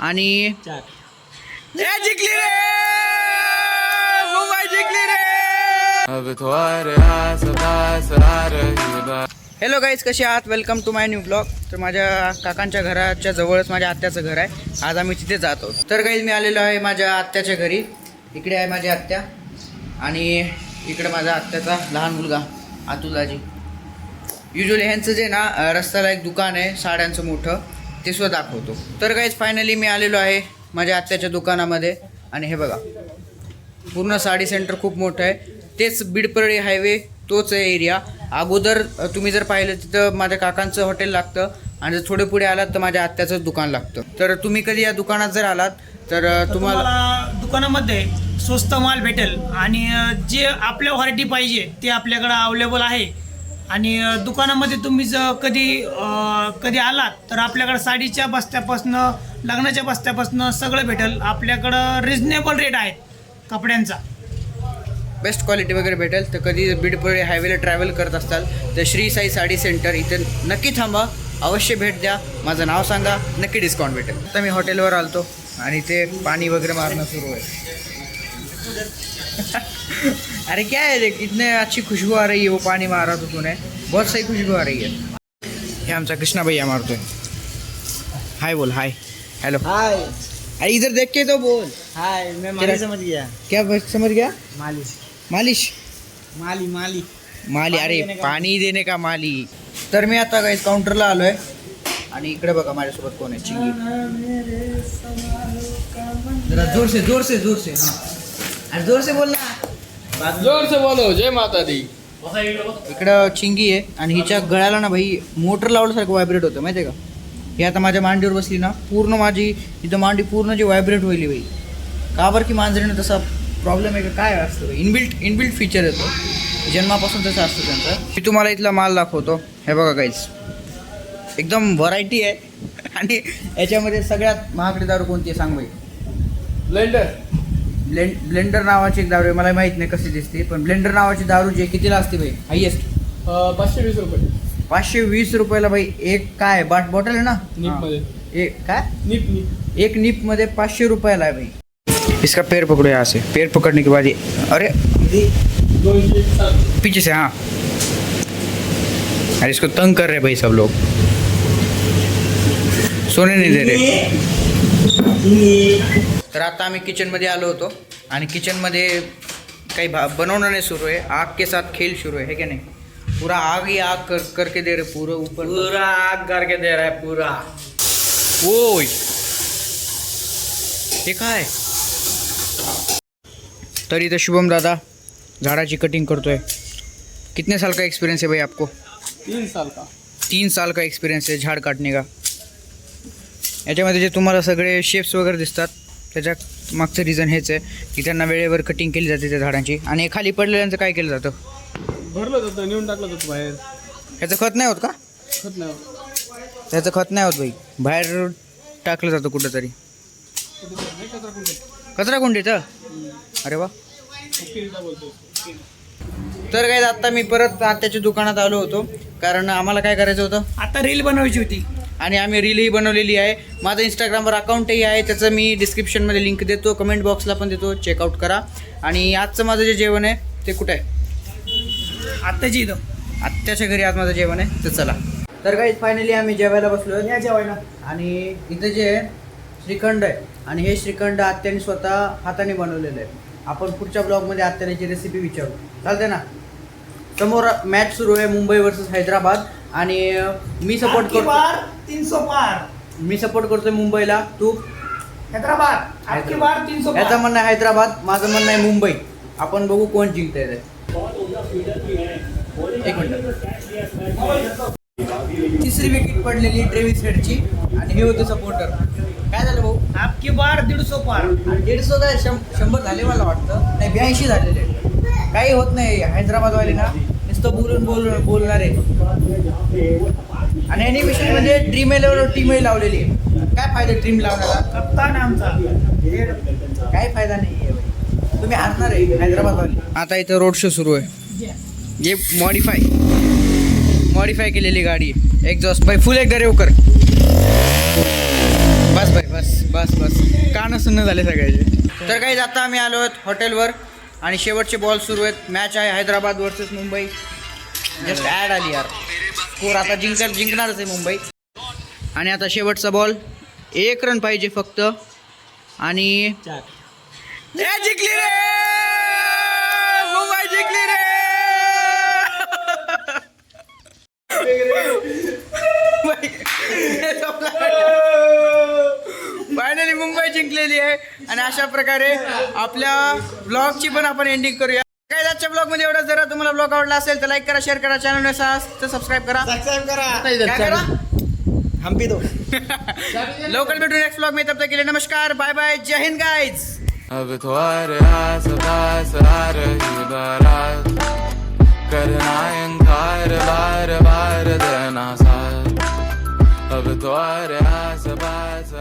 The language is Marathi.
आणि चार जिंकली रे मुंबई जिंकली रे. हॅलो गाईज, कसे आहात? Welcome to my new blog. तर माझ्या काकांच्या घराच्या जवळच माझ्या आत्याचं घर आहे. आज आम्ही तिथे जातो. तर गाईज मी आलेलो आहे माझ्या आत्याच्या घरी. इकडे आहे माझी आत्या आणि इकडे माझा आत्याचा लहान मुलगा अतुलाजी. युजली ह्यांचं जे ना रस्त्याला एक दुकान आहे साड्यांचं मोठं, ते सुद्धा दाखवतो. तर गाईज फायनली मी आलेलो आहे माझ्या आत्याच्या दुकानामध्ये. आणि हे बघा, पूर्ण साडी सेंटर खूप मोठं आहे. तेच बीडपरळी हायवे तोच आहे एरिया. अगोदर तुम्ही जर पाहिलं तिथं माझ्या काकांचं हॉटेल लागतं आणि जर थोडे पुढे आलात तर माझ्या आत्याचं दुकान लागतं. तर तुम्ही कधी या दुकानात जर आलात तर तुम्हाला दुकानामध्ये स्वस्त माल भेटेल आणि जे आपल्या व्हरायटी पाहिजे ते आपल्याकडे अवेलेबल आहे. आणि दुकानामध्ये तुम्ही जर कधी आलात तर आपल्याकडं साडीच्या बस्त्यापासनं लग्नाच्या बस्त्यापासनं सगळं भेटेल. आपल्याकडं रिजनेबल रेट आहे कपड्यांचा. बेस्ट क्वालिटी वगैरे भेटेल. तर कधी बीडपरळी हायवेला ट्रॅव्हल करत असाल तर श्री साई साडी सेंटर इथे नक्की थांबा, अवश्य भेट द्या. माझं नाव सांगा, नक्की डिस्काउंट भेटेल. आता मी हॉटेलवर आलतो आणि ते पाणी वगैरे मारणं सुरू आहे. अरे क्या है, इतने अच्छी खुशबू आ रही है, वो पानी मारा तो तूने, बहुत सही खुशबू आ रही है. हे आमचा कृष्णा भैया मारतोय. हाय बोल, हाय, हॅलो, हाय. अरे इधर देख के तो बोल. हाय, मैं माली समझ गया. क्या समझ गया? माली मालिश, माली माली माली. अरे पाणी देणे का माली. तर मी आता काही काउंटरला आलो आहे आणि इकडे बघा माझ्यासोबत कोण आहे, चिंगी. जरा जोर से जोर से जोर से. हां, अरे जोर से बोल ना, जोर से बोलो. जय माता दी. इकडं चिंगी आहे आणि हिच्या गळ्याला ना भाई मोटर लावल्यासारखं व्हायब्रेट होतं, माहिती आहे का? ही आता माझ्या मांडीवर बसली ना, पूर्ण माझी इथं मांडी पूर्ण जी व्हायब्रेट होईल भाई. का बरं की मांजरीनं तसा प्रॉब्लेम आहे का काय असतं? इनबिल्ट फीचर येतो, जन्मापासून तसं असतं त्यांचं. मी तुम्हाला इथला माल दाखवतो. हे बघा गाईज, एकदम व्हरायटी आहे. आणि याच्यामध्ये सगळ्यात महागडी दारू कोणती आहे सांग भाई? ब्लेंडर नावाची एक दारू आहे. मला माहीत नाही कशी दिसते, पण ब्लेंडर नावाची दारू जी कितीला असते भाई? हायेस्ट 520 रुपये 520 रुपयाला भाई. एक काय बॉटल आहे ना, नीपमध्ये. एक काय नीप एक नीपमध्ये 500 रुपयाला है भाई. इसका पैर पकड़ो यहाँ से. पैर पकड़ने के बाद ये, अरे पीछे से, हाँ. अरे इसको तंग कर रहे भाई सब लोग, सोने नहीं दे रहे. तर आता आम्ही किचनमध्ये आलो होतो आणि किचनमध्ये काही बनवणं नाही सुरू आहे. आग के साथ खेल शुरू है क्या नहीं? पूरा आग ही आग करके दे रहे, पूरा आग करके दे रहा है पूरा. ओय, हे काय? तर इथं शुभम दादा झाडाची कटिंग करतोय. कितने साल का एक्सपीरियंस है भाई आपको? 3 साल का. 3 साल का एक्सपीरियंस है झाड काटणे का. याच्यामध्ये जे तुम्हाला सगळे शेप्स वगैरे दिसतात त्याच्या मागचं रिझन हेच आहे की त्यांना वेळेवर कटिंग केली जाते त्या झाडांची. आणि खाली पडलेल्यांचं काय केलं जातं? भरलं जातं, नेऊन टाकलं जातं बाहेर. ह्याचं खत नाही होत का? खत नाही होत. त्याचं खत नाही होत भाई, बाहेर टाकलं जातं कुठंतरी कचरा कुंडीचं. अरे वा. तर काय, आता मी परत आत्याच्या दुकानात आलो होतो कारण आम्हाला काय करायचं होतं, आता रील बनवायची होती आणि आम्ही रीलही बनवलेली आहे. माझं इंस्टाग्रामवर अकाउंटही आहे, त्याचं मी डिस्क्रिप्शनमध्ये लिंक देतो, कमेंट बॉक्सला पण देतो, चेकआउट करा. आणि आजचं माझं जे जेवण आहे ते कुठं आहे? आत्ताची इथं आत्याच्या घरी आज माझं जेवण आहे. तर चला. तर काही फायनली आम्ही जेवायला बसलो या जेवायला. आणि इथं जे आहे श्रीखंड आहे आणि हे श्रीखंड आत्याने स्वतः हाताने बनवलेलं आहे. आपण पुढच्या ब्लॉगमध्ये आत्याची रेसिपी विचारू, चालते ना? समोर मॅच सुरू आहे, मुंबई वर्सेस हैदराबाद. आणि मी सपोर्ट करतो 300 पार. मी सपोर्ट करतोय मुंबईला. तू? हैदराबाद. आपकी बार 300 याचं म्हणणं आहे हैदराबाद, माझं म्हणणं आहे मुंबई. आपण बघू कोण जिंकतंय ते. एक मिनिट. तिसरी विकेट पडलेली ट्रेव्हिस हेडची आणि हे होते सपोर्टर. काय झालं भाऊ? आपकी बार 150 पार. 150 काय 100 झाले मला वाटतं, नाही 82 झालेले. काही होत नाही. हैदराबादवाले ना नुसतं बोलणार आहे. आणि ॲनिमेशन म्हणजे ड्रीम इलेव्हन टीमही लावलेली आहे. काय फायदा ड्रीम लावण्याला? कप्तान आमचा. काय फायदा नाही आहे. तुम्ही हरणार आहे हैदराबादवाले. आता इथं रोड शो सुरू आहे. हे मॉडिफाय केलेली गाडी. एक्झॉस्ट बाई फुल एकदा रेव कर. बस बस भाई बस बस बस कान सुन्न झाले सगळ्याचे. तर काही आता आम्ही आलो आहोत हॉटेलवर आणि शेवटचे बॉल सुरू आहेत. मॅच आहे Hyderabad versus Mumbai. Just ad आली यार. स्कोर आता जिंकणारच आहे मुंबई. आणि आता शेवटचा बॉल 1 रन पाहिजे फक्त आणि जिंकली रे मुंबई जिंकली रे. फायनली मुंबई जिंकलेली आहे. आणि अशा प्रकारे आपल्या ब्लॉगची पण आपण एंडिंग करूया. काय आजच्या ब्लॉगमध्ये एवढं. जरा तुम्हाला ब्लॉग आवडला असेल तर लाईक करा, शेअर करा, चॅनल तर सबस्क्राईब करा. काय करा हम्पी दो. लवकर भेटू नेक्स्ट ब्लॉग में. तब तक के लिए नमस्कार, बाय बाय, जय हिंद गाइज. अब तुम्हारे आस पास आ रही बारात, करना इनकार बार बार देना साथ. अब तुम्हारे आस पास